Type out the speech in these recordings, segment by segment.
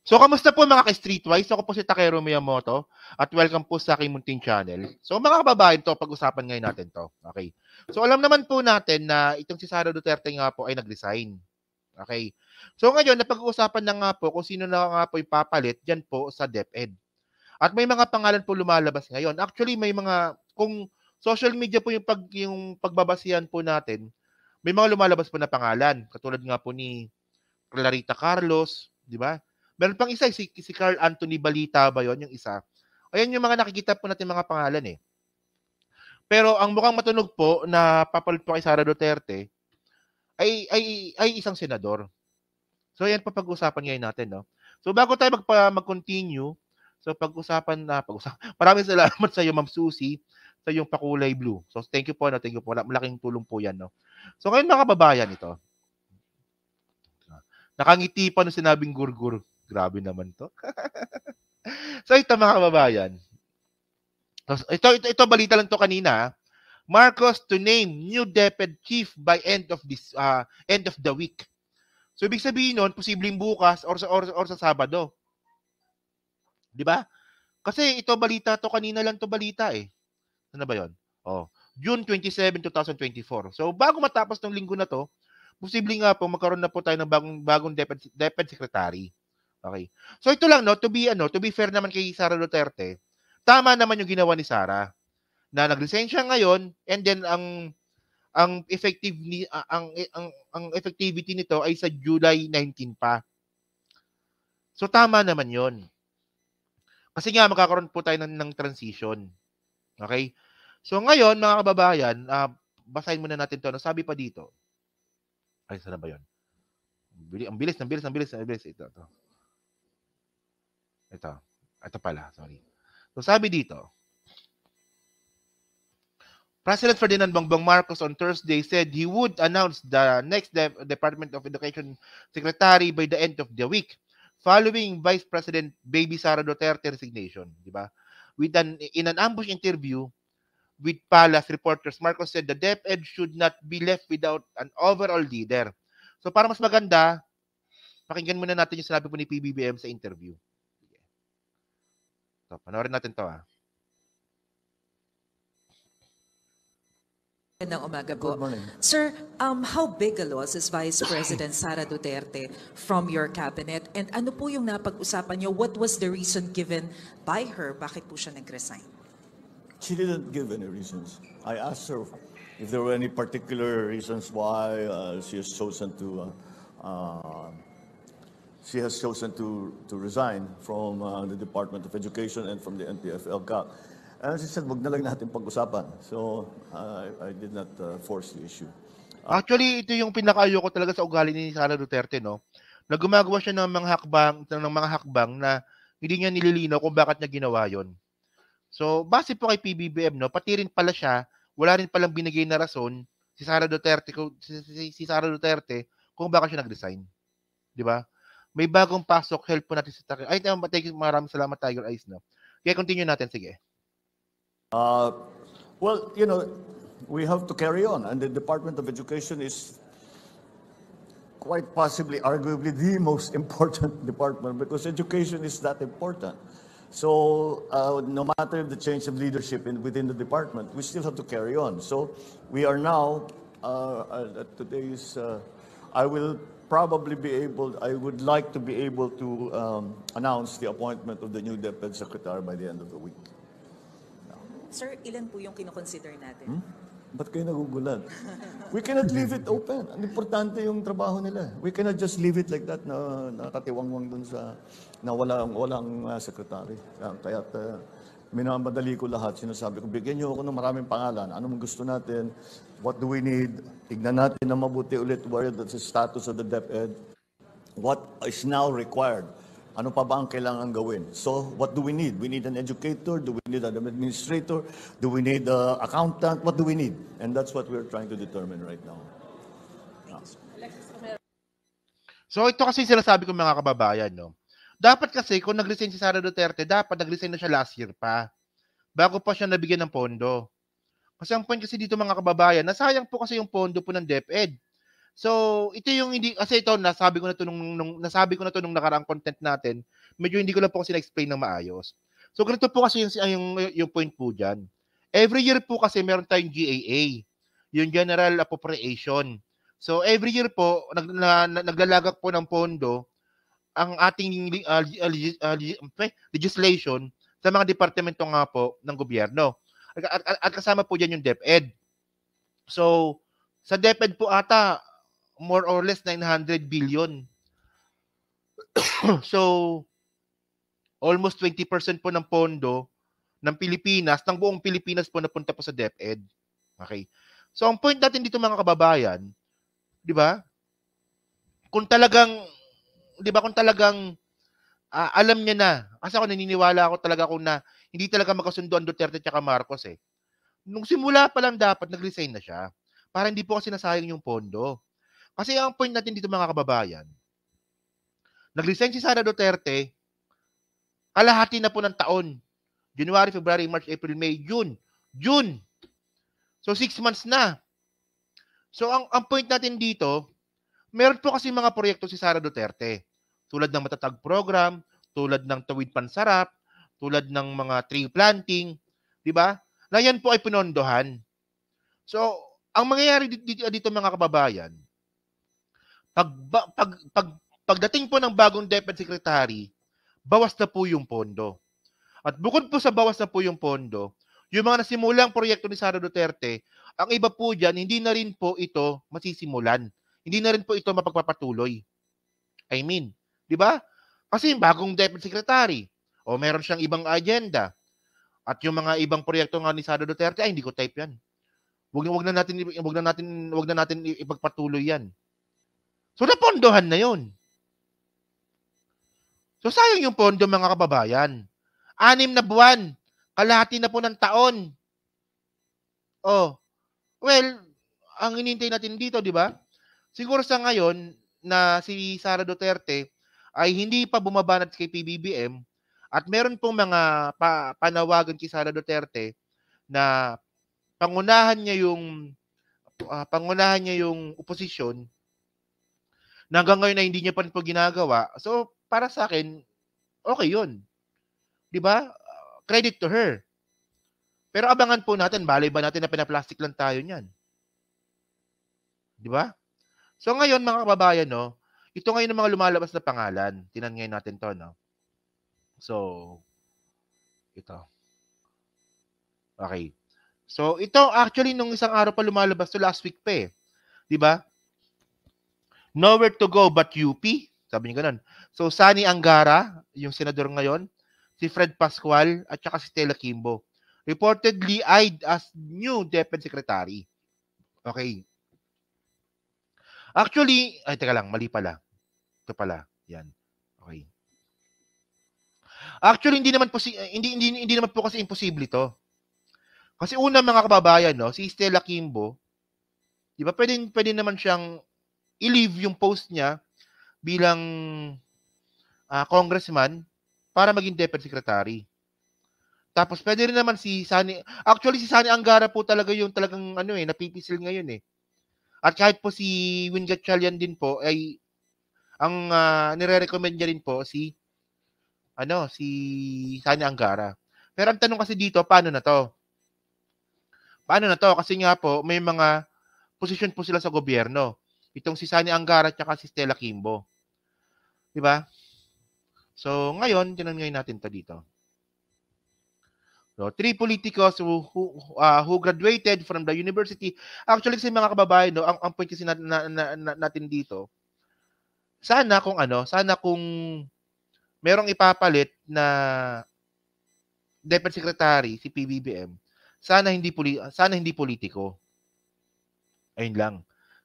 So, kamusta po mga ka-Streetwise? Ako po si Takero Miyamoto at welcome po sa aking munting channel. So, mga kababayan to, pag-usapan ngayon natin to. Okay. So, alam naman po natin na itong si Sara Duterte nga po ay nag-resign. Okay. So, ngayon, napag-uusapan na nga po kung sino na nga po yung papalit dyan po sa DepEd. At may mga pangalan po lumalabas ngayon. Actually, may mga, kung social media po yung pagbabasihan po natin, may mga lumalabas po na pangalan. Katulad nga po ni Clarita Carlos, di ba? Meron pang isa, si Carl Anthony Balita ba yon yung isa? Ayan yung mga nakikita po natin mga pangalan eh. Pero ang mukhang matunog po na papalit po kay Sara Duterte ay isang senador. So yan pa pag-usapan ngayon natin, no? So bago tayo mag-continue, so maraming salamat sa iyo, Ma'am Susie, sa yung pakulay blue. So thank you po, no? Thank you po. Malaking tulong po yan, no? So ngayon mga kababayan ito. Nakangiti pa nung sinabing gurgur. Grabe naman to. So ito mga kababayan. Ito balita lang to kanina. Marcos to name new DepEd chief by end of the week. So ibig sabihin nun, posibleng bukas or sa Sabado. 'Di ba? Kasi ito balita to kanina lang to balita eh. Ano ba 'yon? Oh, June 27, 2024. So bago matapos ng linggo na to, posibleng nga po magkaroon na po tayo ng bagong DepEd secretary. Okay. So ito lang no, to be fair naman kay Sara Duterte, tama naman yung ginawa ni Sara na nag-resign siya ngayon and then ang effective ni ang effectivity nito ay sa July 19 pa. So tama naman 'yon. Kasi nga magkakaroon po tayo ng transition. Okay? So ngayon mga kababayan, basahin muna natin 'to. Ano sabi pa dito? Ay, saan ba 'yon? Ang bilis. Ito. Ito pala, sorry. So sabi dito, President Ferdinand Bongbong Marcos on Thursday said he would announce the next Department of Education Secretary by the end of the week, following Vice President Baby Sara Duterte resignation, di ba? In an ambush interview with Palace reporters, Marcos said the DepEd should not be left without an overall leader. So para mas maganda, pakinggan muna natin yung sinabi po ni PBBM sa interview. So, panoorin natin to. Good morning. Sir, how big a loss is Vice President Sara Duterte from your cabinet? And ano po yung napag-usapan niyo? What was the reason given by her? Bakit po siya nag-resign? She didn't give any reasons. I asked her if there were any particular reasons why she has chosen to resign from the Department of Education and from the NTF-ELCAC. And she said, wag na lang natin pag-usapan. So, I did not force the issue. Actually, ito yung pinaka-ayoko talaga sa ugali ni Sara Duterte, no? Na gumagawa siya ng mga hakbang na hindi niya nililinaw kung bakit niya ginawa yon. So, base po kay PBBM, no, pati rin pala siya, wala rin palang binigay na rason si Sara Duterte kung bakit siya nag-resign. 'Di ba? May bagong pasok, help po natin si Tiger. Ay, maraming salamat Tiger Eyes, no. Kaya continue natin, sige. Well, you know, we have to carry on, and the Department of Education is quite possibly, arguably, the most important department because education is that important. So, no matter the change of leadership within the department, we still have to carry on. So, we are now, I would like to be able to announce the appointment of the new DepEd Secretary by the end of the week. Sir, ilan po yung kinoconsider natin? Ba't kayo nagugulat? We cannot leave it open. Ang importante yung trabaho nila. We cannot just leave it like that na nakatiwangwang dun sa na walang secretary. Kaya minamadali ko lahat. Sinasabi ko, bigyan niyo ako ng maraming pangalan. Anong gusto natin? What do we need? Tignan natin na mabuti ulit where the status of the DepEd. What is now required? Ano pa ba ang kailangan gawin? So, what do we need? We need an educator? Do we need an administrator? Do we need an accountant? What do we need? And that's what we're trying to determine right now. So, ito kasi sinasabi ko mga kababayan, no? Dapat kasi, kung nag-resign si Sara Duterte, dapat nag-resign na siya last year pa. Bago pa siya nabigyan ng pondo. Kasi ang point kasi dito mga kababayan, nasayang po kasi yung pondo po ng DepEd. So, ito yung hindi kasi ito nasabi ko na to nasabi ko na to nung nakaraang content natin. Medyo hindi ko lang po kasi na-explain ng maayos. So, ganito po kasi yung point po diyan. Every year po kasi meron tayong GAA, yung General Appropriation. So, every year po naglalagak po ng pondo ang ating legislation sa mga departamento nga po ng gobyerno. At kasama po diyan yung DepEd. So, sa DepEd po ata more or less 900 billion. So, almost 20% po ng pondo ng Pilipinas, ng buong Pilipinas po napunta po sa DepEd. Okay. So, ang point natin dito mga kababayan, di ba? Kung talagang alam niya na, kasi ako naniniwala ako talaga kung na hindi talaga magkasundo ang Duterte at Marcos eh. Nung simula pa lang dapat nag-resign na siya para hindi po kasi nasayang yung pondo. Kasi ang point natin dito mga kababayan, nag-resign si Sara Duterte, kalahati na po ng taon. January, February, March, April, May, June. June! So 6 months na. So ang point natin dito, meron po kasi mga proyekto si Sara Duterte. Tulad ng Matatag Program, tulad ng Tawid Pansarap, tulad ng mga tree planting, di ba? Na yan po ay pinondohan. So, ang mangyayari dito mga kababayan, pagdating po ng bagong DepEd Secretary, bawas na po yung pondo. At bukod po sa bawas na po yung pondo, yung mga nasimulang proyekto ni Sara Duterte, ang iba po dyan, hindi na rin po ito masisimulan. Hindi na rin po ito mapagpapatuloy. I mean, di ba? Kasi bagong DepEd Secretary, o meron siyang ibang agenda, at yung mga ibang proyekto nga ni Sara Duterte, ay hindi ko type yan. Wag na natin ipagpatuloy yan. So napondohan na 'yon. So sayang yung pondo mga kababayan. 6 na buwan, kalahati na po ng taon. Oh, well, ang hinihintay natin dito, 'di ba? Siguro sa ngayon na si Sara Duterte ay hindi pa bumabanat kay PBBM at meron pong mga panawagan kay Sara Duterte na pangunahan niya yung oposisyon na hanggang ngayon ay hindi niya pa rin po ginagawa. So, para sa akin, okay yun. Di ba? Credit to her. Pero abangan po natin, balay ba natin na pinaplastic lang tayo niyan? Di ba? So, ngayon, mga kababayan, no, ito ngayon ang mga lumalabas na pangalan. Tinan ngayon natin to, no? So, ito. Okay. So, ito actually nung isang araw pa lumalabas to last week pa eh. 'Di ba? Nowhere to go but UP. Sabi niya ganun. So, Sani Angara, yung senador ngayon, si Fred Pascual at saka si Stella Kimbo. Reportedly eyed as new DepEd Secretary. Okay. Actually, ay teka lang, mali pala. Ito pala. Yan. Okay. Actually, hindi naman po kasi imposible 'to. Kasi una mga kababayan, no, si Stella Kimbo, 'di ba, pwede naman siyang i-leave yung post niya bilang congressman para maging DepEd Secretary. Tapos pwede rin naman si Sani, actually si Sani Angara po talaga yung talagang napipisil ngayon eh. At kahit po si Win Gatchalian din po ay ang nire-recommend niya rin po si Sani Angara. Pero ang tanong kasi dito, paano na to? Kasi nga po, may mga posisyon po sila sa gobyerno. Itong si Sani Angara at si Stella Kimbo. Di ba? So, ngayon, tinan ngayon natin to dito. So, 3 politicos who graduated from the university. Actually, kasi mga kababayan, no, ang point kasi natin dito, sana kung merong ipapalit na DepEd Secretary, si PBBM, sana hindi politiko. Ayun lang.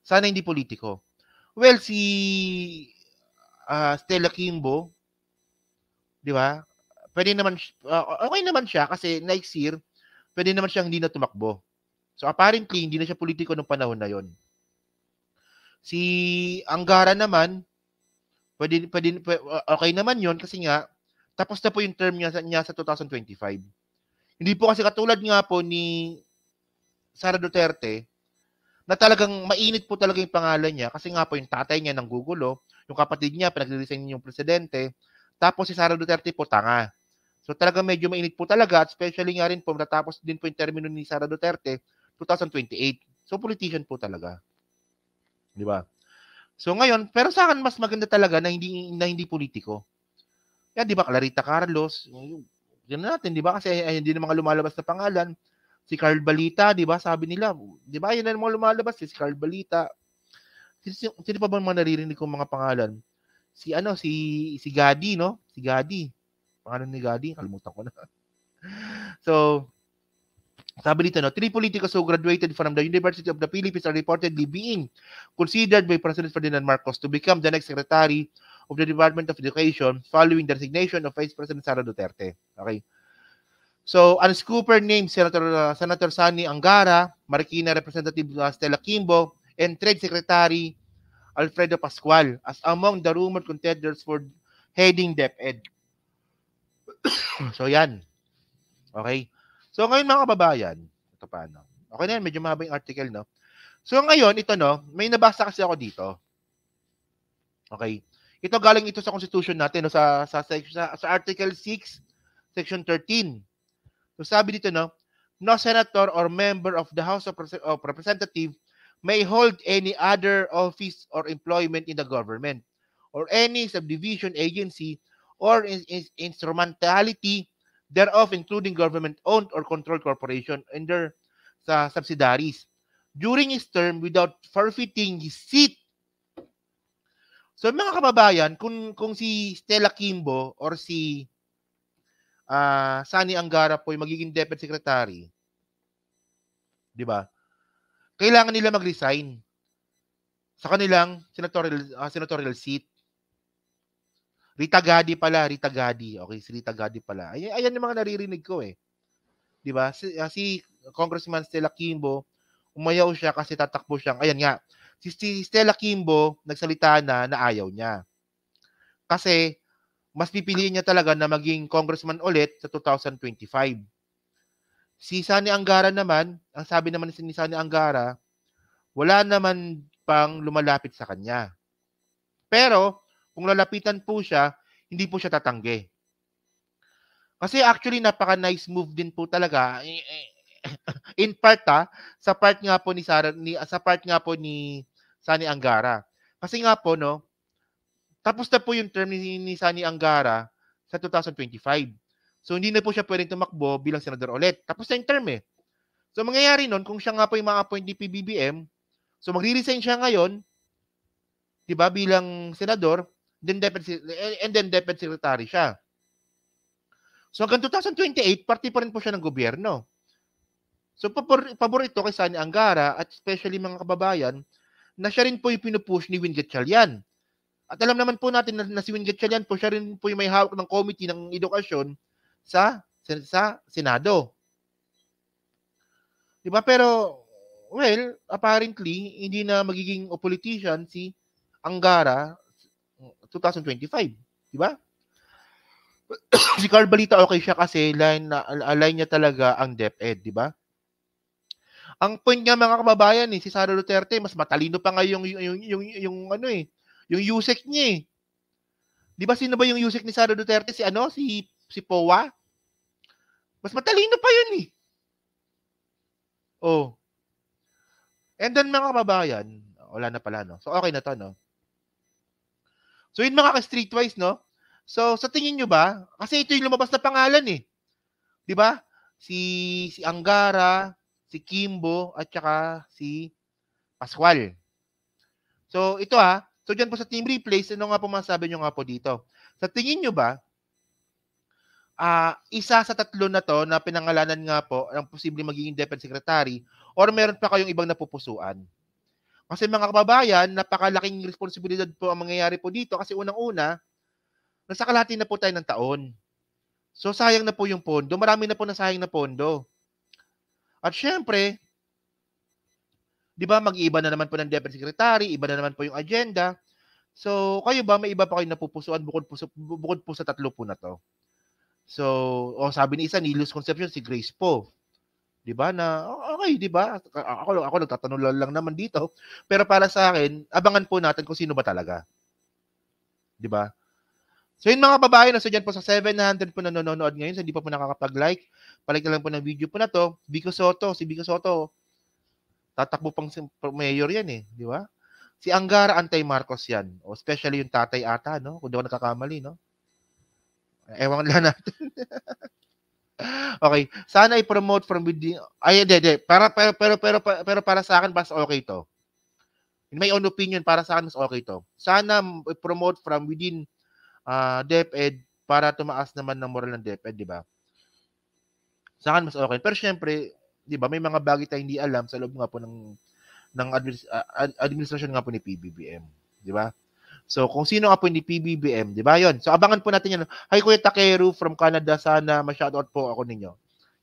Sana hindi politiko. Well, si Stella Kimbo, di ba? Pwede naman, okay naman siya kasi next year, pwede naman siyang hindi na tumakbo. So apparently, hindi na siya politiko nung panahon na yon. Si Angara naman, pwede okay naman yon kasi nga, tapos na po yung term niya sa 2025. Hindi po kasi katulad nga po ni Sara Duterte, na talagang mainit po talaga yung pangalan niya kasi nga po yung tatay niya nanggugulo, yung kapatid niya pinagre-resign yung presidente, tapos si Sara Duterte po tanga. So talagang medyo mainit po talaga at especially nga rin po natapos din po yung termino ni Sara Duterte 2028. So politician po talaga. Di ba? So ngayon, pero sa akin mas maganda talaga na hindi politiko. Yan, di ba, Clarita Carlos, yan natin, di ba? Kasi hindi na mga lumalabas na pangalan. Si Carl Balita, di ba? Sabi nila, di ba? Yan na mga lumalabas. Si Carl Balita. Sino pa ba mga naririnig kong mga pangalan? Si Gadi, no? Si Gadi. Pangalan ni Gadi, kalimutan ko na. So, sabi dito, no, 3 politicos who graduated from the University of the Philippines are reportedly being considered by President Ferdinand Marcos to become the next Secretary of the Department of Education following the resignation of Vice President Sara Duterte. Okay. So, unscooper named Senator Sani Angara, Marikina Representative Stella Kimbo, and Trade Secretary Alfredo Pascual as among the rumored contenders for heading DepEd. So, yan. Okay. So, ngayon mga kababayan, ito pa, no? Okay na yan, medyo mahaba yung article, no? So, ngayon, ito, no, may nabasa kasi ako dito. Okay. Ito, galing ito sa Constitution natin, no, sa Article 6, Section 13. So, sabi dito, no, no senator or member of the House of Representatives may hold any other office or employment in the government or any subdivision agency or instrumentality thereof, including government-owned or controlled corporation and their subsidiaries, during his term without forfeiting his seat. So mga kababayan, kung si Stella Kimbo or si Sani Angara po yung magiging Deputy Secretary, di ba? Kailangan nila mag-resign sa kanilang senatorial seat. Rita Gadi. Okay, si Rita Gadi pala. Ayan yung mga naririnig ko eh. 'Di ba? Si Congressman Stella Kimbo, umayaw siya kasi tatakbo siyang. Ayan nga. Si Stella Kimbo nagsalita na ayaw niya. Kasi mas pipiliin niya talaga na maging congressman ulit sa 2025. Si Sani Angara naman, ang sabi naman ni Sani Angara, wala naman pang lumalapit sa kanya. Pero kung lalapitan po siya, hindi po siya tatanggi. Kasi actually, napaka-nice move din po talaga. In part, sa part nga po ni Sani Angara. Kasi nga po, no, tapos na po yung term ni Sani Angara sa 2025. So, hindi na po siya pwedeng tumakbo bilang senador ulit. Tapos na yung term eh. So, mangyayari nun, kung siya nga po yung ma-appoint ni PBBM, so magre-resign siya ngayon, diba, bilang senador, then deputy secretary siya. So hanggang 2028, party pa rin po siya ng gobyerno. So pabor ito kay Sani Angara at especially mga kababayan na siya rin po yung pinupush ni Win Gatchalian. At alam naman po natin na si Win Gatchalian po, siya rin po yung may hawak ng committee ng edukasyon sa Senado. Diba? Pero, well, apparently, hindi na magiging politician si Angara 2025, di ba? Si Carl Balita okay siya kasi line niya talaga ang DepEd, di ba? Ang point nga mga kababayan si Sara Duterte mas matalino pa nga yung USEC niya eh. Di ba sino ba yung USEC ni Sara Duterte? Si POA? Mas matalino pa yun eh. Oh. And then mga kababayan, wala na pala, no? So okay na to, no? So yun mga ka-streetwise, no? So sa tingin nyo ba, kasi ito yung lumabas na pangalan eh. Di ba? Si Angara, si Kimbo, at saka si Pascual. So ito so dyan po sa Team Replace, ano nga po masabi nyo nga po dito? Sa tingin nyo ba, isa sa tatlo na to na pinangalanan nga po ang posible magiging Deputy Secretary or meron pa kayong ibang napupusuan? Kasi mga kababayan, napakalaking responsibilidad po ang mangyayari po dito kasi unang-una, nasa kalahati na po tayo ng taon. So sayang na po yung pondo. Marami na po nasayang na pondo. At syempre, di ba mag-iiba na naman po ng Deputy Secretary, iba na naman po yung agenda. So kayo ba, may iba pa kayo napupusuan bukod po sa tatlo po na to? So, sabi ni isa, ni Luz Concepcion, si Grace po. 'Di ba na okay, 'di ba? Ako nagtatanong lang naman dito. Pero para sa akin, abangan po natin kung sino ba talaga. 'Di ba? So yun mga babae, nasa dyan po sa 700 po na nanonood ngayon, so hindi pa po nakakapag-like. Palike na lang po ng video po na to. Vico Soto, si Vico Soto, tatakbo pang mayor yan eh, di ba? Si Angara anti-Marcos yan. O especially yung tatay ata, no? Kung di ako nagkakamali, no? Ewan lang natin. Okay, sana i-promote from within. Ay, hindi. Pero para sa akin, mas okay to. In my own opinion, para sa akin, mas okay to. Sana i-promote from within DepEd para tumaas naman ng moral ng DepEd, di ba? Sa akin, mas okay. Pero syempre, di ba, may mga bagay tayong hindi alam sa loob nga po ng administrasyon nga po ni PBBM. Di ba? So, kung sino nga po ni PBBM, di ba? Yon. So, abangan po natin yan. Hi, Kuya Takeru from Canada. Sana ma-shoutout po ako ninyo.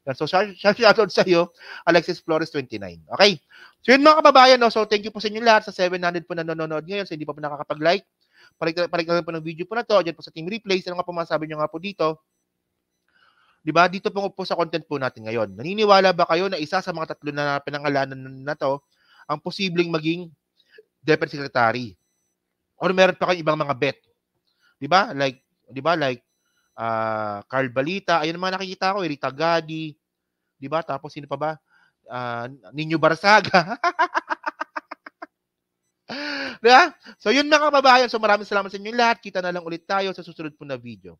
Yan. So, shoutout sa iyo, Alexis Flores 29. Okay? So, yun mga kababayan. No? So, thank you po sa inyo lahat. Sa 700 po na nanonood ngayon. So, hindi pa po nakakapag-like. Palig na po ng video po na to. Diyan po sa Team Replays. Ano nga po masabi nyo nga po dito? Di ba? Dito po sa content po natin ngayon. Naniniwala ba kayo na isa sa mga tatlo na pinangalanan na to ang posibleng maging DepEd Secretary? Or meron pa kayong ibang mga bet? 'Di ba? Like Carl Balita, ayun ang mga nakikita ko, Rita Gadi, 'di ba? Tapos sino pa ba? Nino Barsaga. Diba? So yun mga kababayan, so maraming salamat sa inyo lahat. Kita na lang ulit tayo sa susunod po na video.